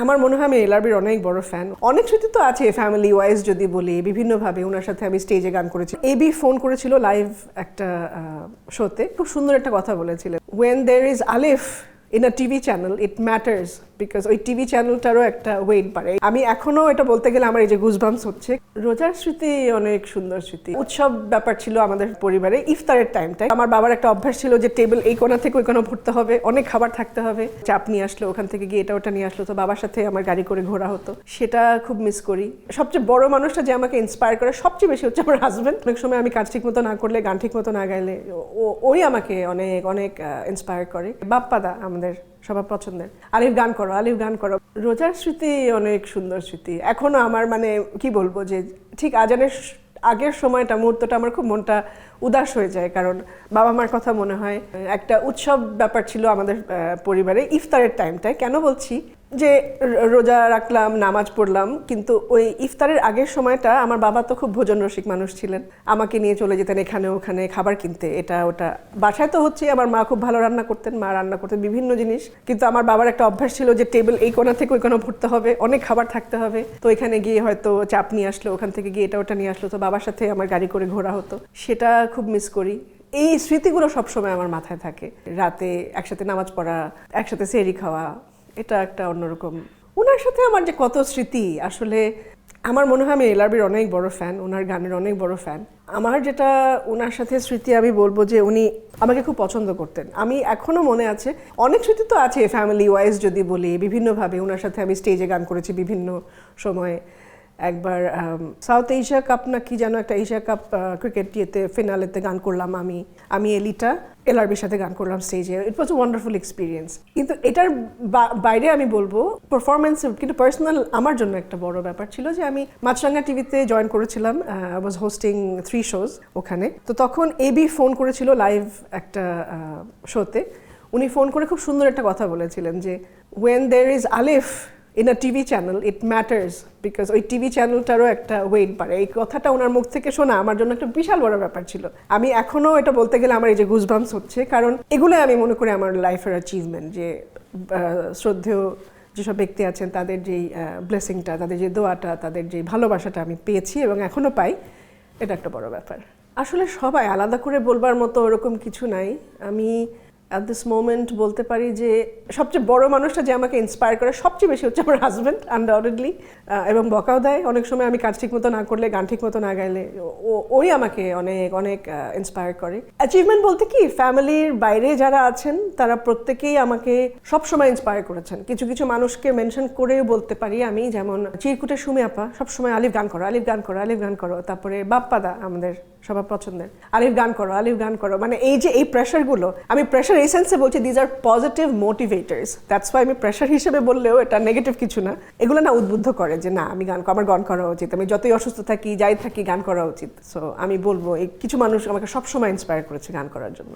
আমার মনে হয় আমি এলআরবির অনেক বড় ফ্যান। অনেক স্মৃতি তো আছে ফ্যামিলি ওয়াইজ যদি বলি, বিভিন্নভাবে ওনার সাথে আমি স্টেজে গান করেছি। এবি ফোন করেছিল লাইভ একটা শোতে, খুব সুন্দর একটা কথা বলেছিলেন, when there is Alif in a TV channel it matters, because ওই টিভি চ্যানেলটারও একটা ওয়েট বাড়ে। আমি এখনো এটা বলতে গেলে আমার এই যে গুজবাম্পস হচ্ছে। রোজার স্মৃতি অনেক সুন্দর স্মৃতি, উৎসব ব্যাপার ছিল আমাদের পরিবারে। ইফতারের টাইমটা আমার বাবার একটা অভ্যাস ছিল যে টেবিল এই কোণা থেকে ওই কোণা ভরতে হবে, অনেক খাবার থাকতে হবে। চাপ নিয়ে আসলো, ওখান থেকে গিয়ে এটা ওটা নিয়ে আসলো, তো বাবার সাথে আমার গাড়ি করে ঘোরা হতো, সেটা খুব মিস করি। সবচেয়ে বড় মানুষটা যে আমাকে ইন্সপায়ার করে সবচেয়ে বেশি হচ্ছে আমার হাজব্যান্ড। অনেক সময় আমি কাজ ঠিক মতো না করলে, গান ঠিক মতো না গাইলে ওই আমাকে অনেক অনেক ইন্সপায়ার করে। বাপ্পাদা আমাদের সবার পছন্দের, আলিফ গান করো, আলিফ গান করো। রোজার স্মৃতি অনেক সুন্দর স্মৃতি। এখনো আমার মানে কি বলবো, যে ঠিক আজানের আগের সময়টা, মুহূর্তটা আমার খুব মনটা উদাস হয়ে যায়, কারণ বাবা মার কথা মনে হয়। একটা উৎসব ব্যাপার ছিল আমাদের পরিবারে ইফতারের টাইমটায়। কেন বলছি, যে রোজা রাখলাম, নামাজ পড়লাম, কিন্তু ওই ইফতারের আগের সময়টা আমার বাবা তো খুব ভোজন রসিক মানুষ ছিলেন, আমাকে নিয়ে চলে যেতেন এখানে ওখানে খাবার কিনতে, এটা ওটা। বাসায় তো হচ্ছে আমার মা খুব ভালো রান্না করতেন, মা রান্না করতেন বিভিন্ন জিনিস, কিন্তু আমার বাবার একটা অভ্যাস ছিল যে টেবিল এই কোণা থেকে ওই কোণা ভরতে হবে, অনেক খাবার থাকতে হবে। তো এখানে গিয়ে হয়তো চাপ নিয়ে আসলো, ওখান থেকে গিয়ে এটা ওটা নিয়ে আসলো, তো বাবার সাথে আমার গাড়ি করে ঘোরা হতো, সেটা খুব মিস করি। এই স্মৃতিগুলো সবসময় আমার মাথায় থাকে। রাতে একসাথে নামাজ পড়া, একসাথে সেহরি খাওয়া, এটা একটা অন্যরকম। ওনার সাথে আমার যে কত স্মৃতি, আসলে আমার মনে হয় আমি এলআরবির অনেক বড় ফ্যান, ওনার গানের অনেক বড় ফ্যান। আমার যেটা ওনার সাথে স্মৃতি, আমি বলবো যে উনি আমাকে খুব পছন্দ করতেন। আমি এখনো মনে আছে, অনেক স্মৃতি তো আছে ফ্যামিলি ওয়াইজ যদি বলি, বিভিন্নভাবে ওনার সাথে আমি স্টেজে গান করেছি বিভিন্ন সময়ে। একবার সাউথ এশিয়া কাপ না কি যেন একটা এশিয়া কাপ ক্রিকেট ইয়েতে ফিনালেতে গান করলাম আমি এলিটা এলআরবির সাথে গান করলাম স্টেজে। ইট ওয়াজ আ ওয়ান্ডারফুল এক্সপিরিয়েন্স। কিন্তু এটার বাইরে আমি বলবো পারফরমেন্স, কিন্তু পার্সোনাল আমার জন্য একটা বড় ব্যাপার ছিল যে আমি মাছরাঙ্গা টিভিতে জয়েন করেছিলাম, আই ওয়াজ হোস্টিং 3 শোজ ওখানে। তো তখন এবি ফোন করেছিল লাইভ একটা শোতে। উনি ফোন করে খুব সুন্দর একটা কথা বলেছিলেন যে when there is Alif in a TV channel it matters, because ওই টিভি চ্যানেলটারও একটা ওয়েট বাড়ে। এই কথাটা ওনার মুখ থেকে শোনা আমার জন্য একটা বিশাল বড় ব্যাপার ছিল। আমি এখনো এটা বলতে গেলে আমার এই যে গুজবাম্পস হচ্ছে, কারণ এগুলো আমি মনে করি আমার লাইফের অ্যাচিভমেন্ট, যে শ্রদ্ধেয় যেসব ব্যক্তি আছেন তাদের যেই ব্লেসিংটা, তাদের যে দোয়াটা, তাদের যে ভালোবাসাটা আমি পেয়েছি এবং এখনো পাই, এটা একটা বড় ব্যাপার। আসলে সবাই আলাদা করে বলবার মতো ওরকম কিছু নাই। আমি অ্যাট দিস মোমেন্ট বলতে পারি যে সবচেয়ে বড় মানুষটা যে আমাকে ইন্সপায়ার করে সবচেয়ে বেশি হচ্ছে আমার হাজব্যান্ড, আনডাউটেডলি। এবং বকাও দেয় অনেক সময় আমি কাজ ঠিক মতো না করলে, গান ঠিক মতো না গাইলে, ওই আমাকে অনেক অনেক ইন্সপায়ার করে। অ্যাচিভমেন্ট বলতে কি, ফ্যামিলির বাইরে যারা আছেন তারা প্রত্যেকেই আমাকে সবসময় ইন্সপায়ার করেছেন। কিছু কিছু মানুষকে মেনশন করেও বলতে পারি আমি, যেমন চিরকুটের সুমি আপা সবসময় আলিফ গান করো, আলিফ গান করো, আলিফ গান করো। তারপরে বাপ্পাদা আমাদের সবার পছন্দের, আলিফ গান করো, আলিফ গান করো। মানে এই যে এই প্রেশারগুলো, আমি প্রেশার এই সেন্সে বলছি, these are positive motivators. That's why আমি প্রেশার হিসেবে বললেও এটা নেগেটিভ কিছু না। এগুলো না উদ্বুদ্ধ করে যে না, আমি আমার গান করা উচিত, আমি যতই অসুস্থ থাকি যাই থাকি গান করা উচিত। সো আমি বলবো এই কিছু মানুষ আমাকে সবসময় ইন্সপায়ার করেছে গান করার জন্য।